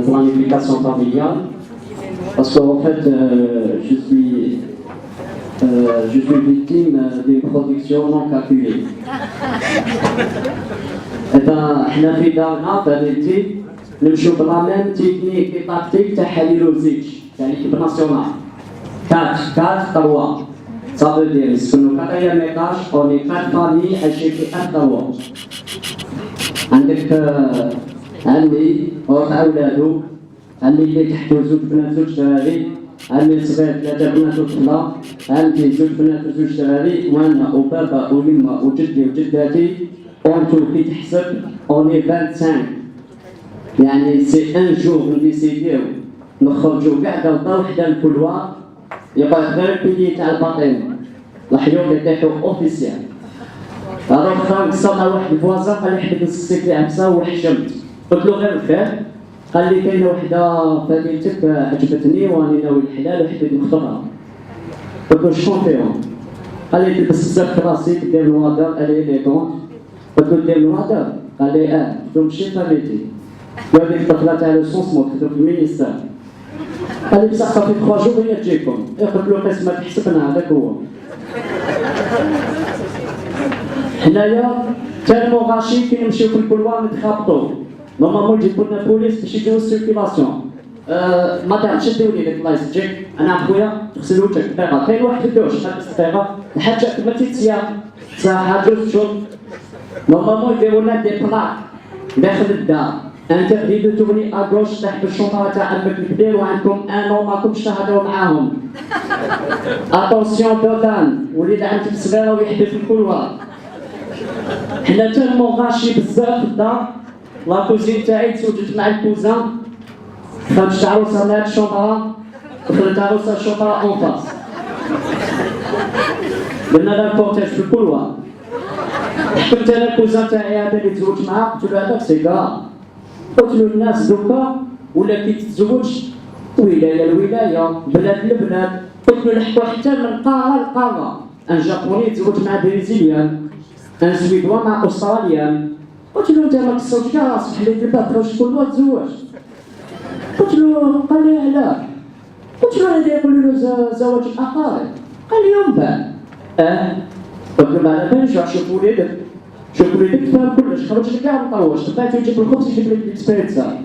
planification familiale. Parce qu'en fait, je suis victime d'une production non calculée. Et bien, احنا في دارنا في هذه نمشيو بلا ميم تكنيك اي تاكتيك تاع حليلوزيتش تاع ليكيب ناسيونال 4 4 3 ça veut dire نسكنو كاتريام ايطاج اوني 4 فامي اشيكي 4 عندك عمي وربع ولادو، عمي اللي تحتو 2 بنات 2 دراري، عمي الصغير 3 بنات وطفلة، عمتي 2 بنات و 2 دراري، وانا وبابا ويما وجدي وجداتي. اونتو كي تحسب اوني 25. يعني سي ان جور نديسيديو نخرجو كاع غلطة وحدة الكلوار يقعد غير البيلي تاع الباطين الحيوم اللي يطيحو اوفيسيال. الوغ خرج صرا واحد الفوازان قال لي حبيت نسقسيك في عفسه وحشمت، قلت له غير بخير. قال لي كاينه وحده فاميلتك عجبتني واني ناوي الحلال وحبيت نخطبها. قلت له شكون فيهم؟ قال لي تلبس بزاف في راسك دير الوادر الي ليكونت. قلت له دير الوادر؟ قال لي قلت له ماشي فاميلتي، قال لي الطفله تاع لوسونسمون تخدم في المينيستير. قال لي بصح صافي 3 جور هي تجيكم. قلت له قسمه تحسبنا هذاك هو. حنايا تالمو غاشي كي نمشيو في البلوار نتخابطو، نورمالمون يجيبو لنا بوليس باش يديرو السيركيلاسيون. مدام شدوني ديك البلايص تجيك انا خويا تغسل وجهك دقيقه، كاين واحد الدوش حبس دقيقه الحاجه كما تيتسيا صح جوج شهور. نورمالمون يديرو لنا دي بلاك داخل الدار انتردي دو تغني اغوش تحت الشومبره تاع امك الكبير وعندكم انو ماكمش تهضروا معاهم. اتونسيون دودان وليد عمتك صغيره ويحبس في الكلوار. حنا تالمو غاشي بزاف في الدار. لا كوزين تاعي تزوجت مع الكوزان، خرجت عروسه من هاد الشومبره وخرجت عروسه الشومبره اون فاس. درنا لها كورتيج في الكلوار. حكمت انا الكوزان تاعي هذا اللي تزوج معاه قلت له هذاك سيكار. قلت له الناس دوكا ولا كي تتزوج ولايه الولايه بلاد البلاد. قلت له لحقوا حتى من قاره لقاره، ان جابوني يتزوج مع بريزيليان، ان سويدوا مع استراليان. قلت له انت ما كسرتش كاع راسك حليت الباب خرجت كل تزوج. قلت له قال لي علاه؟ قلت له هذا يقولوا له زواج الاقارب. قال لي يوم بعد قلت له ما باليش شوف وليدك، شوف وليدك فاهم كلش، خرج لك كاع مطوش، بعد يجيب الخبز يجيب لك الاسبريتزا.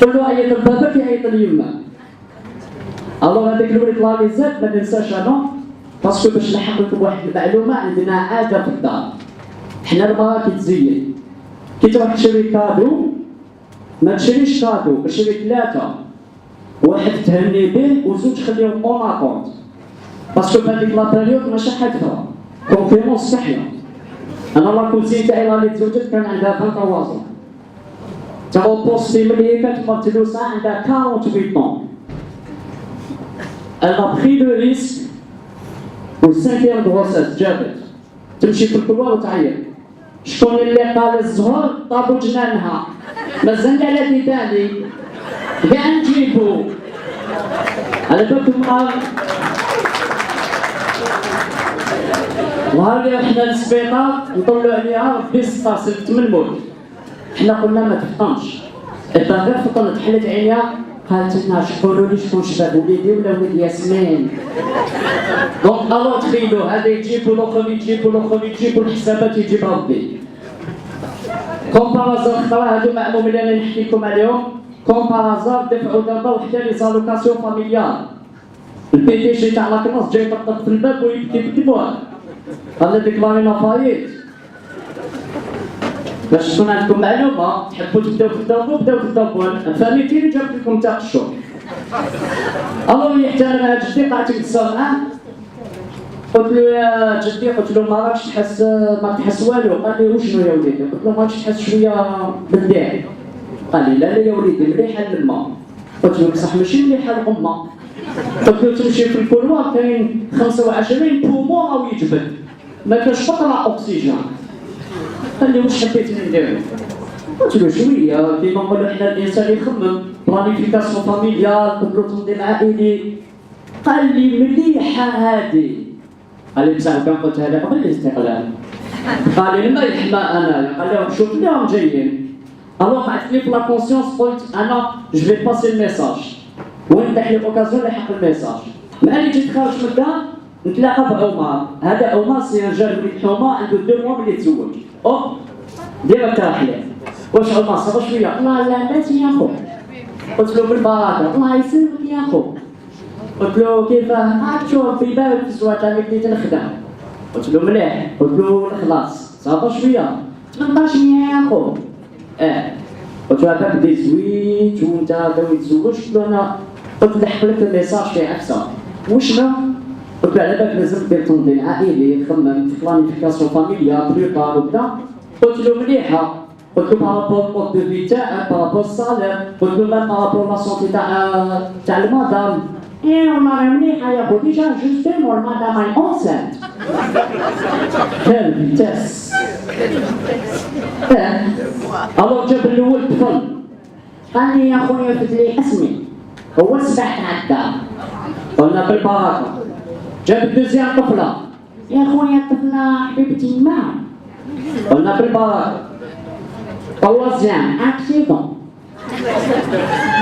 قلت له عيط لباباك يعيط ليما. الوغ هذاك الولد الله يزاد ما ننساش انا باسكو باش نحط لكم واحد المعلومه عندنا عاده في الدار. حنا المراه كي تزين كي تروح تشري كادو ما تشريش كادو، تشري 3 واحد تهني به وزوج خليهم اون اكونت باسكو في هذيك لا بيريود ماشي حادثه كونفيرونس صحيه. انا لا كوزين تاعي اللي تزوجت كان عندها 23 ans. تا بوستي ملي كانت مرتلوسه عندها 48 ans. Elle a pris le risque و 5e grossesse جابت تمشي في الكلوار وتعيط. شكون اللي قال الزهر طابو جنانها مازال على ديداني كاع نجيبو على بالكم. نهار اللي رحنا للسبيطار نطلعو عليها ربي ستار سلكت من الموت. حنا قلنا ما تفطنش، إذا غير فطنت حلت عينيها قالت لنا شكونوا لي شكون شباب وليدي ولا وليد ياسمين. دونك الو تخيلوا هذا يجيب والاخر يجيب والاخر يجيب والحسابات يجيب ربي. كوم بارازار خطرا هادو معموم اللي انا نحكي لكم عليهم كوم بارازار دفعوا دابا وحده لي زالوكاسيون فاميليال. البي دي جي تاع لاكناس جاي يطقطق في الباب ويبكي بالدموع. قال ديكلاري لافايت. باش تكون عندكم معلومه تحبوا تبداو تضربوا بداو تضربوا. فهمتي اللي جابت لكم تاع الشهر. الله يحترم مع جدي قعدت نتصل معاه قلت له يا جدي قلت له ما راكش تحس ما تحس والو. قال لي وشنو يا وليدي؟ قلت له ما راكش تحس شويه بالداعي. قال لي لا يا وليدي مليحه الما. قلت له بصح ماشي مليحه الغمه. قلت له تمشي في الكولوار كاين 25 بومون راهو يجبد ما كاينش قطره اكسجين. قال لي واش حبيتني ندير؟ قلت له شويه كيما نقولوا حنا الانسان يخمم بلانيفيكاسيون فاميليال قبلو تنظيم عائلي. قال لي مليحه هادي. قال لي بصح كان قلت هذا قبل الاستقلال. قال لي لما يحمى انايا. قال لهم شوف اليوم جايين Alors قعدت لي في لا كونسيونس قلت انا جو في باسي الميساج وين تاح لي اوكازيون نلحق الميساج. مع اللي جيت خارج من الدار نتلاقى بعمر. هذا عمر سي ان جون وليد حومه عنده 2 موا ملي تزوج. ديما تراح ليه واش عمر صبر شويه. الله لا باتي يا خو. قلت له بالبركه الله يسلمك يا خو. قلت له كيفاه؟ هاك شوف في بالك في الزواج انا بديت نخدم. قلت له مليح. قلت له خلاص صافا شويه 18 يا خو. قلت له هذاك بدي زويت وانت ناوي تزوج. قلت له انا قلت لحق لك الميساج في عفسه وشنو؟ قلت له على بالك لازم دير تنظيم عائلي تخمم في بلانيفيكاسيون فاميليا بريبار وكذا. قلت له مليحه. قلت له بارابور مود دو في تاعك بارابور الصالير. قلت له ميم بارابور لا سونتي تاع المدام. والله مليحه يا خو ديجا جوستومون المدام اي اونسنت. كان فيتاس. الو جاب الاول طفل قال لي يا خويا قلت لي اسمي هو سبح تاع الدار. قلنا بالبركه. جاب الدوزيام طفله يا خويا الطفله حبيبتي ما. قلنا بالبركه. طوازيام اكسيدون.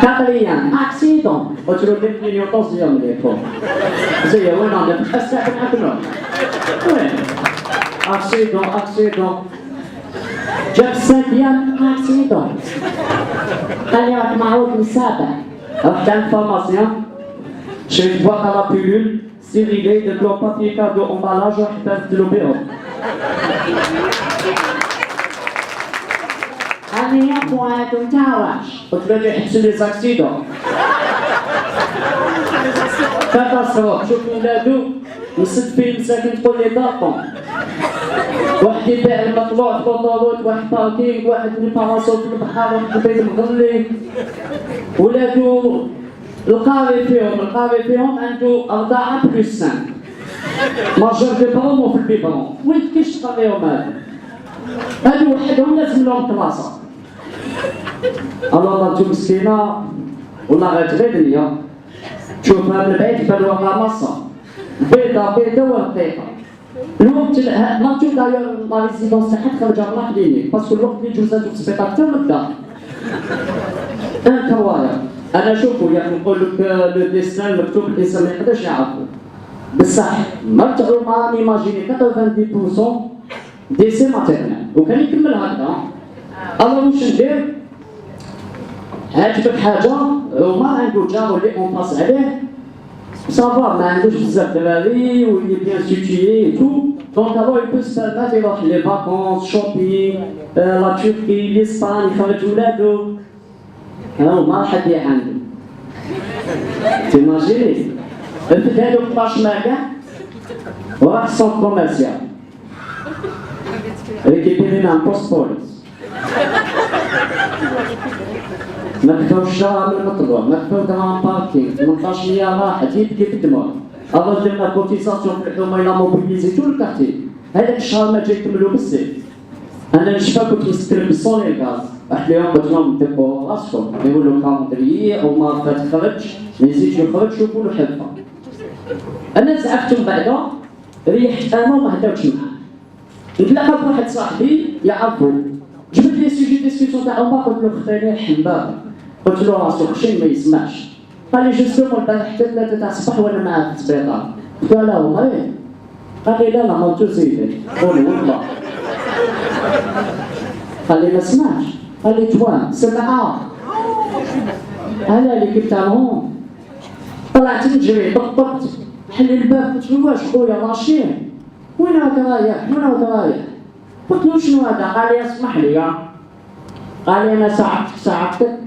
كاتريان اكسيدون. قلت له دير لي طوزيام لي فوق زي وين انا نتحسب ناكلو وين اكسيدون. جاب ساديان اكسيدون. قال لي راك معروف السابع. رحت عند الفارماسيان شريت بواطه لا بيلول ستيريلي درت له بابي كادو امبالاج وحطيت له بيهم. قال لي يا خوات نتا واش؟ قلت له يحبسوا لي زاكسيدون. كاتاستروف. شوف ولادو نسد فيه مساكن تقول لي داطون. واحد يبيع المطلوع في لوطوروت واحد باركينغ واحد الباراسول في البحر واحد البيت مغلي. ولادو القاري فيهم عنده 4 بلس 5 ماجور دي بارون في البيبرون. وين كيفاش تقريهم هادو وحدهم لازم لهم كلاسه. الله انتو مسكينه والله غير تغيدني. شوفها من بعيد تبان لها مصه بيضه ورقيقه. الوقت ناتو داير لا ريزيدونس تاعها خرجها من لا كلينيك باسكو الوقت اللي جوزاتو في السبيطار حتى من الدار. كوايا انا شوفوا يعني نقول لك لو ديسان مكتوب الانسان ما يقدرش يعرفو بصح مرت عمر ايماجيني 90% ديسي ماتيرنال وكان يكمل هكذا. الو واش ندير؟ عجبك حاجه وما عنده جار اللي اون باس عليه صافا ما عندوش بزاف دراري واللي بيان سيتيي تو دونك الو يبو يستافاد يروح لي فاكونس شوبينغ لا تركي لاسبان يخرج ولادو. ما حد عنده. تيماجيني رفد هادو 12 ماكا وراح سونط كوميرسيال ريكيبيري مع بوست بوليس. ما كفاوش الشارع من المطلوع، ما كفاو دراهم باركينغ، 18 مليار راحت يبكي بالدموع. أظن درنا كوتيساسيون في الحكومة إلا موبيليزي تو الكارتي. هذاك الشهر ما جا يكملو بالسيف. أنا نشفى كنت نستلم بالصوني الغاز. رحت لهم قلت لهم دبوا راسكم، يقولوا كالندري وما فات خرج، ما يزيدش يخرج شوفوا له حلفة. أنا زعفتهم بعدا ريحت أنا وما هداوش معاه. نتلاقى بواحد صاحبي يعرفو. جبت لي سيجي ديسكسيون تاع عمر قلت له خطيني حمام. قلت له راسو خشين ما يسمعش. قال لي جوستومون البارح حتى 3 تاع الصباح وانا معاه في السبيطار. قلت له لا والله قال لي لا مالتو سيدي. قول والله. قال لي ما سمعش. قال لي توان سمعها. هذا اللي كنت عنهم. طلعت نجري طقطقت حل الباب قلت له واش خويا ماشين؟ وين راك رايح؟ قلت له شنو هذا؟ قال لي اسمح لي. قال لي انا ساعدتك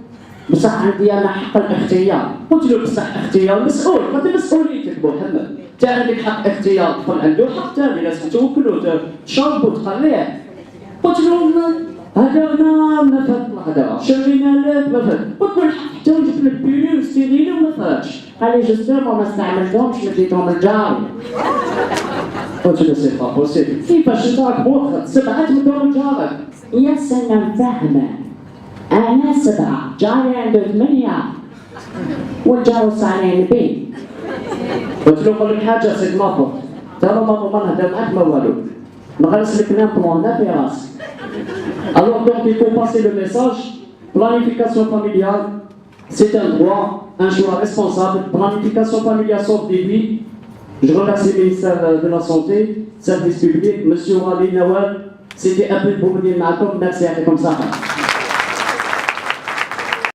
بصح عندي انا حق الاختيار. قلت له بصح اختيار مسؤول قلت مسؤوليتك محمد. انت عندك حق اختيار الطفل عنده حق ثاني لازم توكلو تشربو تخليه. قلت له هذا ما فات الهضره شرينا لك ما فات. قلت له الحق حتى جبت لك بيلي وستيريلي وما فاتش. قال لي جوستومون ما استعملتهمش مديتهم للجاري. قلت له سي با بوسيبل كيفاش انت راك موخر 7 مديهم لجارك. يا سلام فاهمه أنا 7 جاري عنده 8 والجار صانع البيت. قلت له قول لك حاجة سيد مافو ترى مافو ما نهدر معاك ما والو نغرس لك نامبلون في راسك Alors donc il faut passer le message, planification familiale, c'est un droit, un choix responsable, planification familiale sauve des vies. Je remercie le ministère de la Santé, service public, M. Wali Nawal, c'était un peu pour vous dire, merci à comme ça.